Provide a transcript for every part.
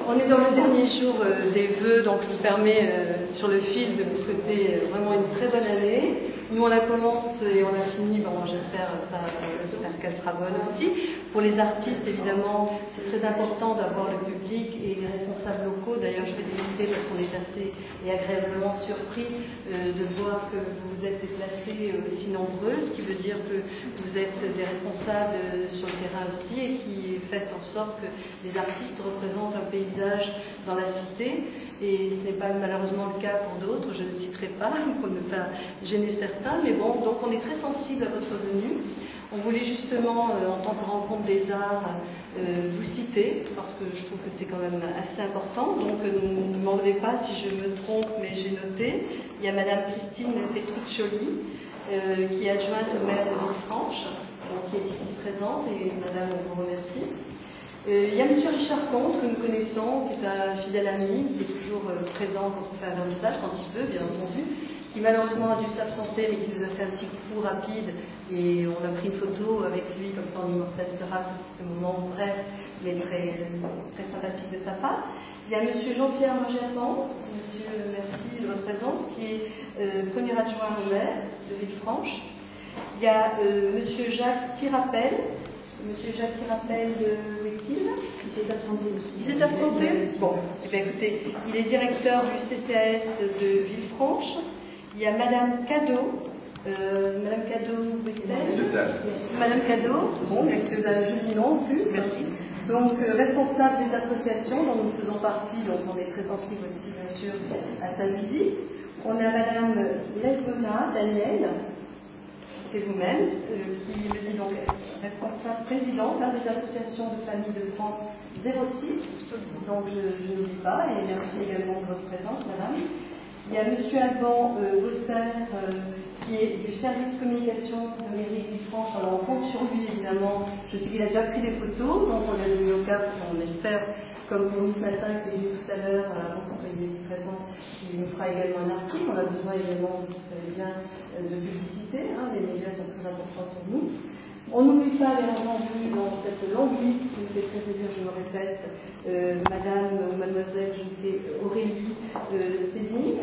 On est dans le dernier jour des vœux, donc je vous permets sur le fil de vous souhaiter vraiment une très bonne année. Nous on la commence et on la finit, bon j'espère qu'elle sera bonne aussi. Pour les artistes évidemment, c'est très important d'avoir le public et les responsables locaux. D'ailleurs je vais les citer parce qu'on est assez et agréablement surpris de voir que vous vous êtes déplacés si nombreux, ce qui veut dire que vous êtes des responsables sur le terrain aussi et qui faites en sorte que les artistes représentent un paysage dans la cité. Et ce n'est pas malheureusement le cas pour d'autres, je ne citerai pas pour ne pas gêner certains, mais bon, donc on est très sensible à votre venue. On voulait justement, en tant que rencontre des arts, vous citer, parce que je trouve que c'est quand même assez important. Donc ne me demandez pas si je me trompe, mais j'ai noté. Il y a Madame Christine Petruccioli, qui est adjointe au maire de Villefranche, qui est ici présente, et Madame, on vous remercie. Il y a M. Richard Comte, que nous connaissons, qui est un fidèle ami, qui est toujours présent quand on fait un vernissage, quand il peut, bien entendu, qui malheureusement a dû s'absenter, mais qui nous a fait un petit coucou rapide, et on a pris une photo avec lui, comme ça on immortalisera ce moment bref, mais très, très sympathique de sa part. Il y a M. Jean-Pierre Germain, monsieur, merci de votre présence, qui est premier adjoint au maire de Villefranche. Il y a M. Jacques Tirapel. Monsieur Jacques Tirapel, où est-il? Il s'est absenté aussi. Il s'est absenté? Bon, eh bien, écoutez, il est directeur du CCAS de Villefranche. Il y a Madame Cadeau. Madame Cadeau, où est-elle? Madame Cadeau, bon, mais vous avez un joli nom en plus. Merci. Donc, responsable des associations dont nous faisons partie, donc on est très sensible aussi, bien sûr, à sa visite. On a Madame Lesbona, Daniel. C'est vous-même, qui me dit donc responsable, présidente des associations de familles de France 06. Donc je n'oublie pas, et merci également de votre présence, madame. Il y a M. Alban Bosser, qui est du service communication de mairie Villefranche. Alors on compte sur lui, évidemment. Je sais qu'il a déjà pris des photos, donc on a mis au cap, on espère, comme pour nous ce matin, qui est venu tout à l'heure, avant que vous soyez présents, il nous fera également un article. On a besoin également, vous savez bien, de publicité, hein, les médias sont très importants pour nous. On n'oublie pas, bien entendu, dans cette longue liste, qui me fait très plaisir, je me répète, madame ou mademoiselle, je ne sais, Aurélie Stédini,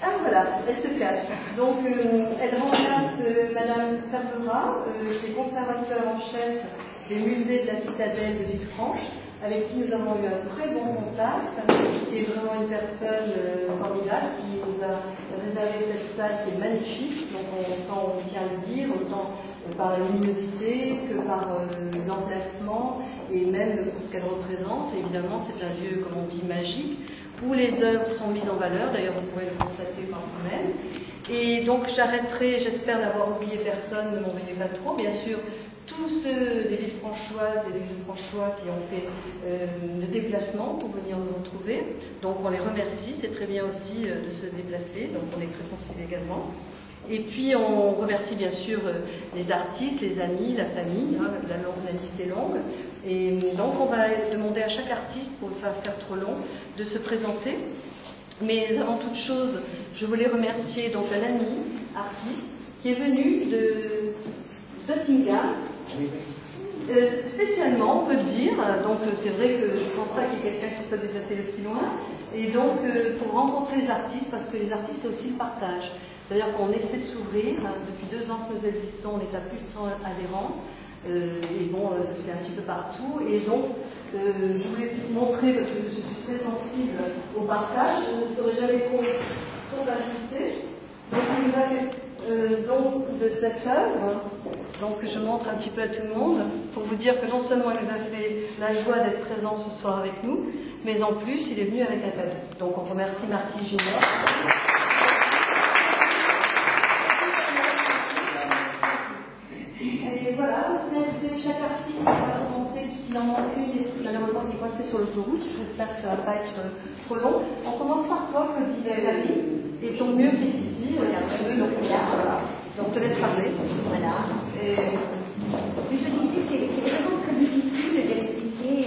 ah voilà, elle se cache. Donc, elle remplace madame Savera, qui est conservateur en chef des musées de la citadelle de Villefranche, avec qui nous avons eu un très bon contact, qui est vraiment une personne formidable, qui nous a réservé cette salle qui est magnifique, donc on tient à le dire, autant par la luminosité que par l'emplacement, et même pour ce qu'elle représente. Évidemment, c'est un lieu, comme on dit, magique, où les œuvres sont mises en valeur, d'ailleurs vous pourrez le constater par vous-même. Et donc j'arrêterai, j'espère n'avoir oublié personne, ne m'en veuillez pas trop, bien sûr. Tous ceux des Villefranchoises et des Villefranchois qui ont fait le déplacement pour venir nous retrouver. Donc on les remercie, c'est très bien aussi de se déplacer, donc on est très sensible également. Et puis on remercie bien sûr les artistes, les amis, la famille, hein, la liste est longue. Et donc on va demander à chaque artiste, pour ne pas faire trop long, de se présenter. Mais avant toute chose, je voulais remercier donc un ami, artiste, qui est venu de Nottingham, spécialement, on peut le dire. Donc c'est vrai que je ne pense pas qu'il y ait quelqu'un qui soit déplacé aussi loin. Et donc pour rencontrer les artistes, parce que les artistes c'est aussi le partage. C'est-à-dire qu'on essaie de s'ouvrir. Depuis 2 ans que nous existons, on est à plus de 100 adhérents. Et bon, c'est un petit peu partout. Et donc je voulais montrer, parce que je suis très sensible au partage, je ne saurais jamais trop insister. Donc il nous a fait don de cette œuvre. Donc je montre un petit peu à tout le monde pour vous dire que non seulement il nous a fait la joie d'être présent ce soir avec nous, mais en plus il est venu avec un cadeau. Donc on remercie Marquis Junior. Et voilà, chaque artiste va commencer puisqu'il en manque une malheureusement qui est coincée sur l'autoroute. J'espère que ça ne va pas être trop long. On commence par toi, Claudie Valérie, et ton mur qui est ici. Voilà. Donc on te laisse parler. Voilà. Mais je disais que c'est vraiment très difficile d'expliquer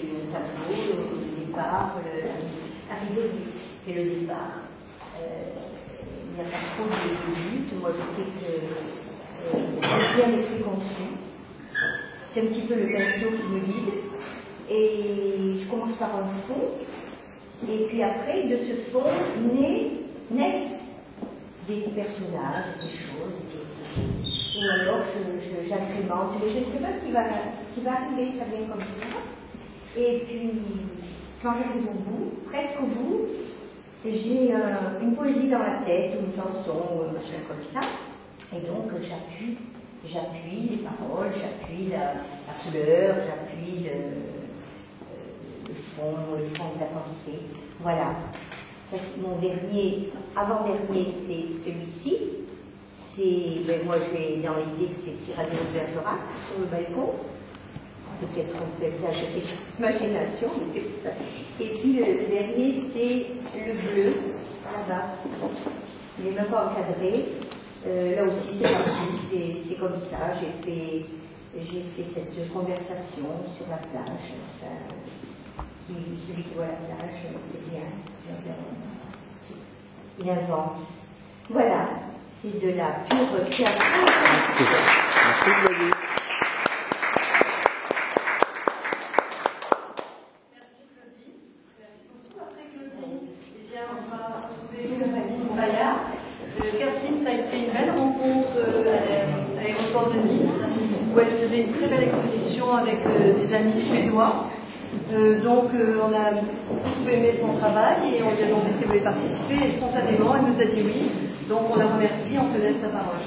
le tableau, le départ, l'arrivée et le départ. Il n'y a pas trop de but. Moi je sais que c'est bien écrit conçu. C'est un petit peu le pinceau qui me guide. Et je commence par un fond, et puis après, de ce fond, naissent des personnages, des choses, ou alors j'agrémente, mais je ne sais pas ce qui va arriver, ça vient comme ça. Et puis, quand j'arrive au bout, presque au bout, j'ai une poésie dans la tête, ou une chanson, ou un machin comme ça, et donc j'appuie les paroles, j'appuie la couleur, j'appuie le fond de la pensée. Voilà. Ça, c'est mon dernier, avant-dernier, c'est celui-ci. Moi, j'ai dans l'idée que c'est Cyrano de Bergerac sur le balcon. Peut-être on peut exagérer son imagination, mais c'est tout ça. Et puis le dernier, c'est le bleu, là-bas. Il n'est même pas encadré. Là aussi, c'est parti, c'est comme ça. J'ai fait cette conversation sur la plage. Celui qui voit la plage, c'est bien. Il invente. Voilà, c'est de la pure création. Merci Claudie. Merci Claudie. Merci beaucoup. Après Claudie, eh bien, on va retrouver Caroline Bayard. Kerstin, ça a été une belle rencontre à l'aéroport de Nice, où elle faisait une très belle exposition avec des amis suédois. Donc on a beaucoup aimé son travail et on lui a demandé si elle voulait participer et spontanément elle nous a dit oui. Donc on la remercie, on te laisse la parole.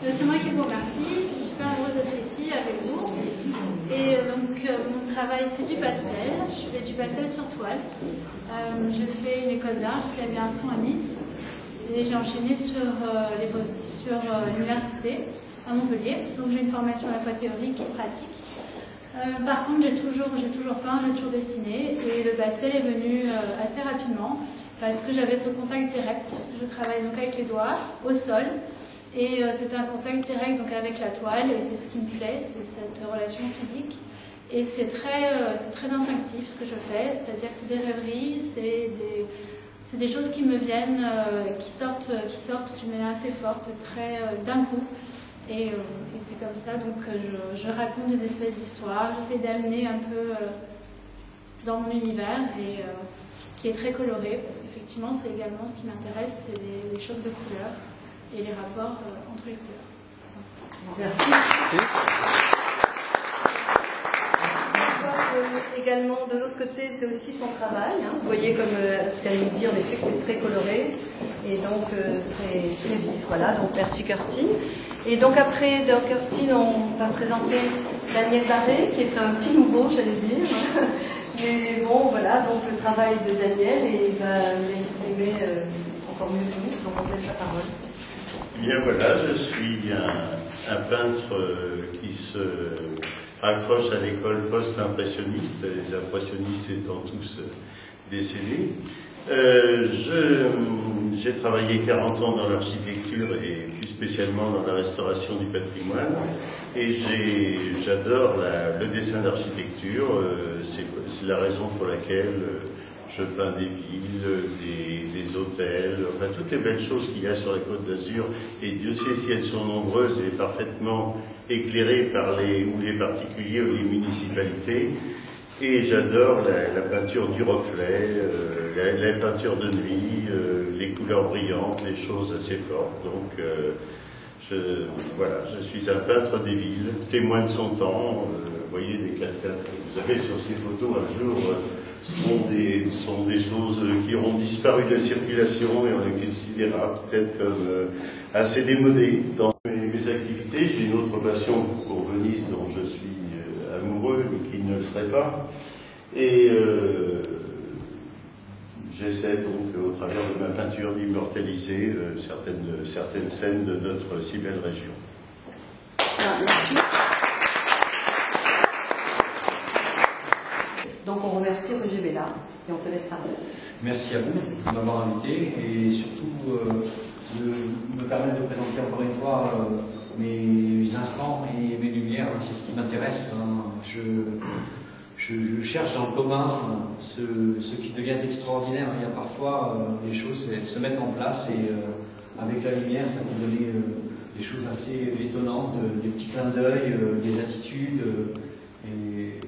C'est moi qui vous remercie, je suis super heureuse d'être ici avec vous. Et donc mon travail c'est du pastel, je fais du pastel sur toile. J'ai fait une école d'art, j'ai fait l'aviation à Nice et j'ai enchaîné sur l'université à Montpellier. Donc j'ai une formation à la fois théorique et pratique. Par contre, j'ai toujours peint, j'ai toujours dessiné et le pastel est venu assez rapidement parce que j'avais ce contact direct, parce que je travaille donc avec les doigts, au sol, et c'est un contact direct donc avec la toile et c'est ce qui me plaît, c'est cette relation physique. Et c'est très instinctif ce que je fais, c'est-à-dire que c'est des rêveries, c'est des choses qui me viennent, qui sortent d'une manière assez forte, très d'un coup. Et c'est comme ça, donc je raconte des espèces d'histoires, j'essaie d'amener un peu dans mon univers, et qui est très coloré, parce qu'effectivement c'est également ce qui m'intéresse, c'est les chocs de couleurs et les rapports entre les couleurs. Merci. Également de l'autre côté, c'est aussi son travail. Vous voyez comme ce qu'elle nous dit, en effet, que c'est très coloré et donc très vif. Voilà, donc merci Kerstin. Et donc après Kerstin, on va présenter Daniel Barré, qui est un petit nouveau, j'allais dire. Mais bon, voilà, donc le travail de Daniel, et il va l'exprimer encore mieux que nous, donc on laisse la parole. Bien voilà, je suis un peintre qui se raccroche à l'école post-impressionniste, les impressionnistes étant tous décédés. J'ai travaillé 40 ans dans l'architecture et plus spécialement dans la restauration du patrimoine, et j'adore le dessin d'architecture. C'est la raison pour laquelle je peins des villes, des hôtels, enfin toutes les belles choses qu'il y a sur la Côte d'Azur, et Dieu sait si elles sont nombreuses et parfaitement éclairées par les particuliers ou les municipalités. Et j'adore la peinture du reflet, la peinture de nuit, les couleurs brillantes, les choses assez fortes. Donc je suis un peintre des villes, témoin de son temps. Vous voyez, des quelqu'un que vous avez sur ces photos un jour sont des choses qui auront disparu de la circulation et on les considérera peut-être comme assez démodées. Dans mes activités, j'ai une autre passion pour Venise dont je suis amoureux, mais qui ne le serait pas. Et j'essaie donc, au travers de ma peinture, d'immortaliser certaines scènes de notre si belle région. Merci. Donc on remercie Roger Bella et on te laisse parler. Merci à vous de m'avoir invité et surtout de me permettre de présenter encore une fois mes instants et mes lumières. C'est ce qui m'intéresse. Je cherche en commun ce qui devient extraordinaire. Il y a parfois des choses se mettent en place et avec la lumière, ça peut donner des choses assez étonnantes, des petits clins d'œil, des attitudes. Et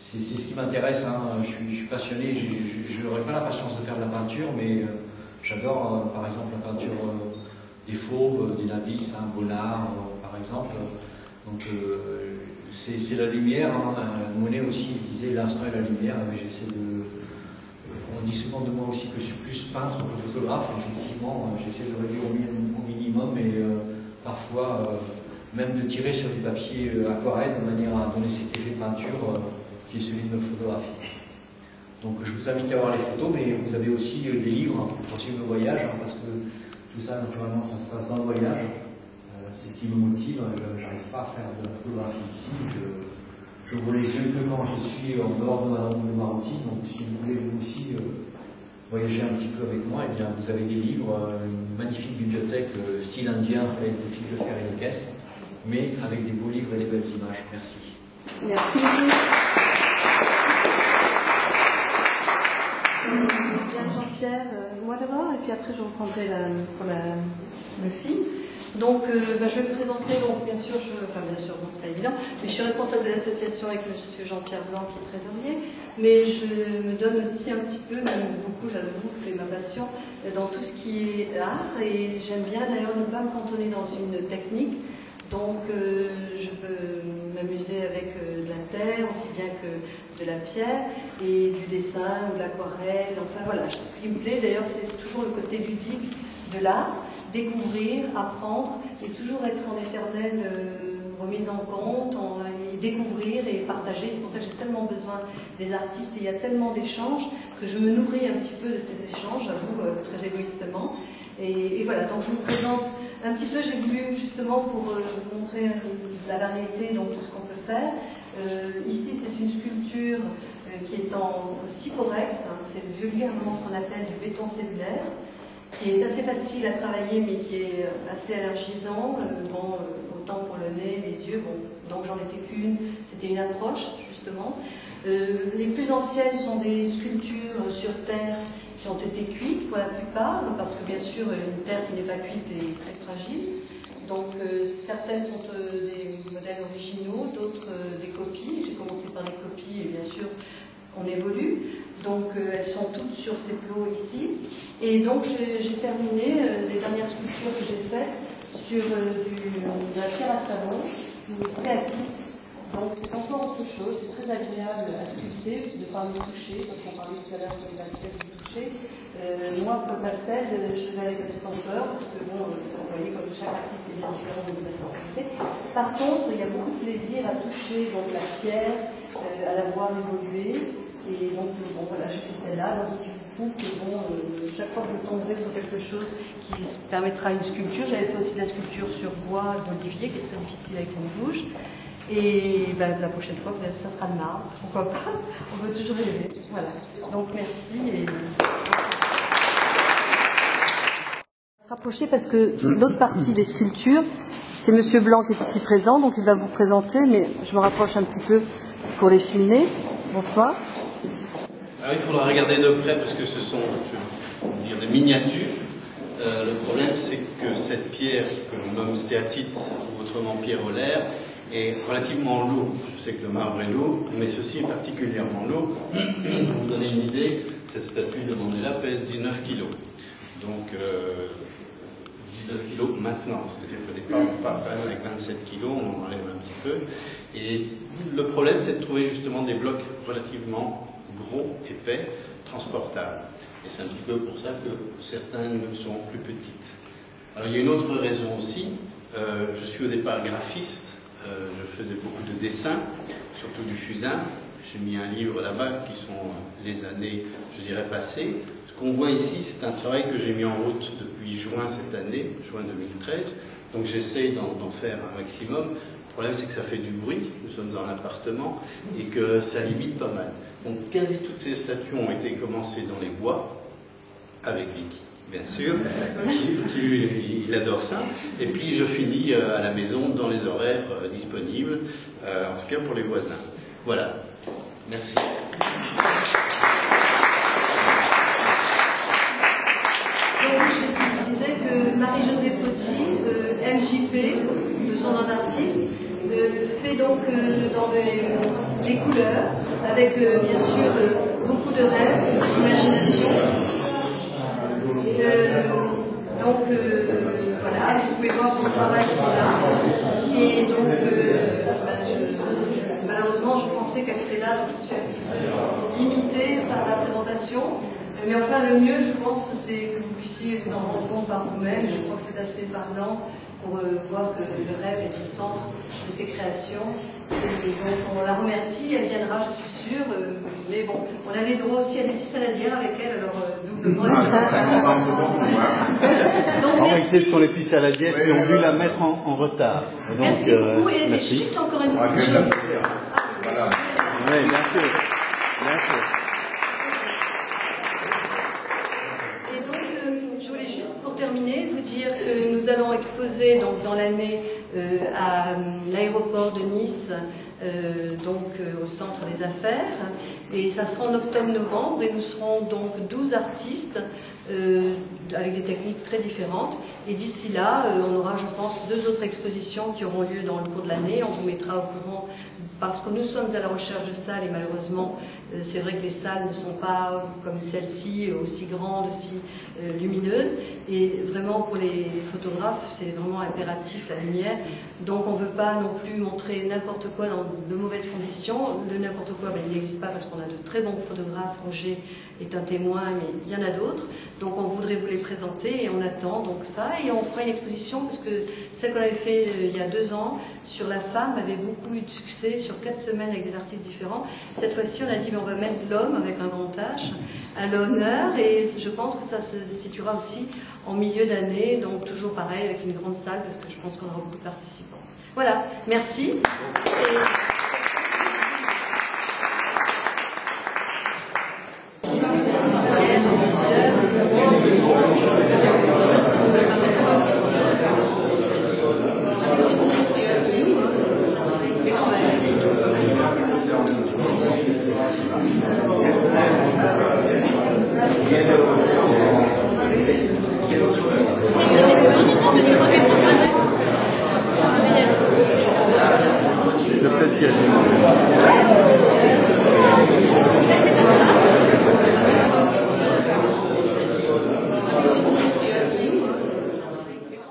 c'est ce qui m'intéresse, hein. Je suis passionné, je n'aurais pas la patience de faire de la peinture, mais j'adore par exemple la peinture des fauves, des nabis, Bonnard par exemple. Donc c'est la lumière, hein. Monet aussi disait l'instant et la lumière, mais j'essaie de... On dit souvent de moi aussi que je suis plus peintre que photographe, effectivement, j'essaie de réduire au minimum, et parfois même de tirer sur du papier aquarelle de manière à donner cet effet peinture qui est celui de notre photographie. Donc je vous invite à voir les photos, mais vous avez aussi des livres pour suivre le voyage, hein, parce que tout ça, naturellement, ça se passe dans le voyage. C'est ce qui me motive. Je n'arrive pas à faire de la photographie ici. Je vois les yeux que quand je suis en dehors de ma routine. Donc si vous voulez vous aussi voyager un petit peu avec moi, eh bien, vous avez des livres, une magnifique bibliothèque style indien faite de fils de fer et de caisses, mais avec des beaux livres et des belles images. Merci. Merci beaucoup. Bien Jean-Pierre, moi d'abord, et puis après je reprendrai le film. Donc je vais me présenter, donc bien sûr, bon, c'est pas évident, mais je suis responsable de l'association avec monsieur Jean-Pierre Blanc qui est trésorier, mais je me donne aussi un petit peu, même beaucoup, j'avoue que c'est ma passion, dans tout ce qui est art, et j'aime bien d'ailleurs ne pas me cantonner dans une technique. Donc je peux m'amuser avec de la terre, aussi bien que de la pierre, et du dessin, ou de l'aquarelle, enfin voilà. Ce qui me plaît d'ailleurs, c'est toujours le côté ludique de l'art, découvrir, apprendre, et toujours être en éternelle remise en compte, et découvrir et partager. C'est pour ça que j'ai tellement besoin des artistes, et il y a tellement d'échanges, que je me nourris un petit peu de ces échanges, j'avoue, très égoïstement. Et voilà, donc je vous présente un petit peu, j'ai voulu justement pour vous montrer la variété, donc tout ce qu'on peut faire. Ici c'est une sculpture qui est en cyporex, hein, c'est vulgairement ce qu'on appelle du béton cellulaire, qui est assez facile à travailler mais qui est assez allergisant, bon, autant pour le nez, les yeux, bon, donc j'en ai fait qu'une, c'était une approche justement. Les plus anciennes sont des sculptures sur terre qui ont été cuites pour la plupart, parce que bien sûr une terre qui n'est pas cuite est très fragile. Donc certaines sont des modèles originaux, d'autres des copies. J'ai commencé par des copies et bien sûr on évolue. Donc elles sont toutes sur ces plots ici. Et donc j'ai terminé les dernières sculptures que j'ai faites sur de la pierre à savon, ou stéatite. Donc c'est encore autre chose, c'est très agréable à sculpter, de par le toucher, parce qu'on parlait tout à l'heure du pastel du toucher. Moi, pour le pastel, je vais avec le stampeur, parce que bon, vous voyez, comme chaque artiste est bien différent de la sensibilité. Par contre, il y a beaucoup de plaisir à toucher donc, la pierre, à la voir évoluer. Et donc, bon, voilà, j'ai fait celle-là, donc ce qui prouve que bon, chaque fois que je tomberai sur quelque chose qui permettra une sculpture, j'avais fait aussi de la sculpture sur bois d'olivier, qui est très difficile avec une bouche. Et ben, la prochaine fois, peut-être ça sera de marbre, pourquoi pas, on peut toujours rêver. Voilà, donc merci. Et... se rapprocher parce que l'autre partie des sculptures, c'est monsieur Blanc qui est ici présent, donc il va vous présenter, mais je me rapproche un petit peu pour les filmer. Bonsoir. Alors il faudra regarder de près parce que ce sont, je vais dire, des miniatures. Le problème, c'est que cette pierre que l'on nomme stéatite, ou autrement pierre olaire, est relativement lourd. Je sais que le marbre est lourd, mais ceci est particulièrement lourd. Pour vous donner une idée, cette statue demandée là pèse 19 kg. Donc 19 kg maintenant, c'est-à-dire qu'au départ on part avec 27 kg, on en enlève un petit peu. Et le problème, c'est de trouver justement des blocs relativement gros, épais, transportables. Et c'est un petit peu pour ça que certaines sont plus petites. Alors il y a une autre raison aussi. Je suis au départ graphiste. Je faisais beaucoup de dessins, surtout du fusain. J'ai mis un livre là-bas qui sont les années, je dirais, passées. Ce qu'on voit ici, c'est un travail que j'ai mis en route depuis juin cette année, juin 2013. Donc j'essaye d'en faire un maximum. Le problème, c'est que ça fait du bruit. Nous sommes dans un appartement et que ça limite pas mal. Donc quasi toutes ces statues ont été commencées dans les bois, avec Vicky, bien sûr, il adore ça. Et puis je finis à la maison dans les horaires disponibles, en tout cas pour les voisins. Voilà. Merci. Donc, je disais que Marie-Josée Potti, MJP, de son nom d'artiste, fait donc dans les couleurs, avec bien sûr beaucoup de rêves, d'imagination. Donc voilà, vous pouvez voir son travail qui est là. Et donc malheureusement je pensais qu'elle serait là, donc je suis un petit peu limitée par la présentation. Mais enfin le mieux je pense c'est que vous puissiez vous en rendre compte par vous-même. Je crois que c'est assez parlant pour voir que le rêve est au centre de ses créations. Et donc on la remercie, elle viendra je suis sûre, mais bon, on avait droit aussi à des petits saladières avec elle, alors doublement. Donc, en réalité, ce sont les pistes à la diète qui ont dû la mettre en retard. Donc, merci beaucoup, et merci. juste encore une petite chose. Oui, bien sûr. Bien sûr. Et donc, je voulais juste pour terminer vous dire que nous allons exposer donc, dans l'année à l'aéroport de Nice, au centre des affaires, et ça sera en octobre-novembre, et nous serons donc 12 artistes avec des techniques très différentes, et d'ici là on aura je pense 2 autres expositions qui auront lieu dans le cours de l'année. On vous mettra au courant parce que nous sommes à la recherche de salles et malheureusement c'est vrai que les salles ne sont pas comme celle-ci aussi grandes, aussi lumineuses, et vraiment pour les photographes c'est vraiment impératif la lumière, donc on ne veut pas non plus montrer n'importe quoi dans de mauvaises conditions. Le n'importe quoi il n'existe pas parce qu'on a de très bons photographes. Roger est un témoin, mais il y en a d'autres, donc on voudrait vous les présenter et on attend donc ça, et on fera une exposition parce que celle qu'on avait fait il y a 2 ans sur la femme avait beaucoup eu de succès sur 4 semaines avec des artistes différents. Cette fois-ci on a dit mais on va mettre l'homme avec un grand H à l'honneur, et je pense que ça se situera aussi en milieu d'année, donc toujours pareil avec une grande salle parce que je pense qu'on aura beaucoup de participants. Voilà, merci. Peut-être qu'il y a des...